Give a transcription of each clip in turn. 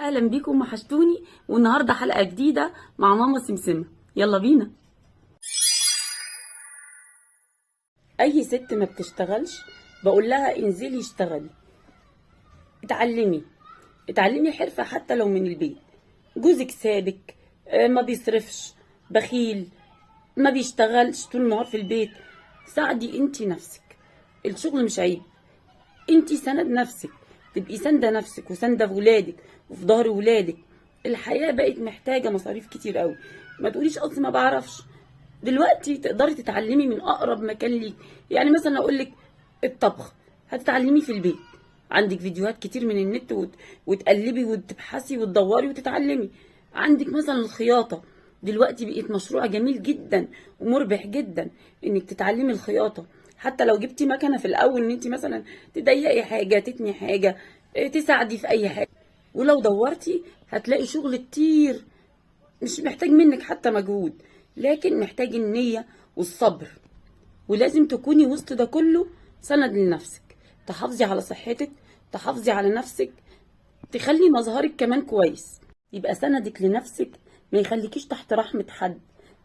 اهلا بيكم، وحشتوني. والنهارده حلقه جديده مع ماما سمسمه. يلا بينا. اي ست ما بتشتغلش بقول لها انزلي اشتغلي، اتعلمي حرفه حتى لو من البيت. جوزك سابك، ما بيصرفش، بخيل، ما بيشتغلش، طول النهار في البيت. ساعدي انتي نفسك، الشغل مش عيب. انتي سند نفسك، تبقي ساندة نفسك وساندة في ولادك وفي ظهر ولادك. الحياة بقت محتاجة مصاريف كتير قوي. ما تقوليش اصل ما بعرفش. دلوقتي تقدري تتعلمي من اقرب مكان ليك. يعني مثلا اقول لك الطبخ هتتعلمي في البيت، عندك فيديوهات كتير من النت وتقلبي وتبحثي وتدوري وتتعلمي. عندك مثلا الخياطة، دلوقتي بقت مشروع جميل جدا ومربح جدا انك تتعلمي الخياطة. حتى لو جبتي مكنه في الاول ان انت مثلا تضيقي حاجه، تتني حاجه، تساعدي في اي حاجه. ولو دورتي هتلاقي شغل كتير مش محتاج منك حتى مجهود، لكن محتاج النيه والصبر. ولازم تكوني وسط ده كله سند لنفسك، تحافظي على صحتك، تحافظي على نفسك، تخلي مظهرك كمان كويس. يبقى سندك لنفسك ما يخليكيش تحت رحمة حد،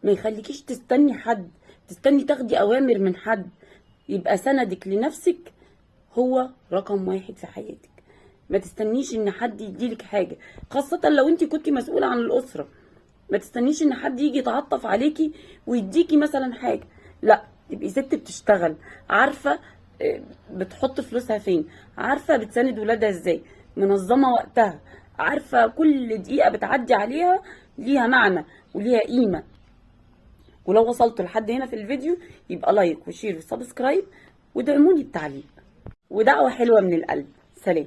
ما يخليكيش تستني حد، تستني تاخدي اوامر من حد. يبقى سندك لنفسك هو رقم واحد في حياتك. ما تستنيش ان حد يديلك حاجة، خاصة لو انت كنت مسؤولة عن الاسرة. ما تستنيش ان حد يجي يتعطف عليكي ويديكي مثلا حاجة. لا، تبقي ست بتشتغل، عارفة بتحط فلوسها فين، عارفة بتساند ولادها ازاي، منظمة وقتها، عارفة كل دقيقة بتعدي عليها ليها معنى وليها قيمة. ولو وصلتوا لحد هنا في الفيديو يبقى لايك وشير وسبسكرايب، ودعموني بتعليق ودعوة حلوة من القلب. سلام.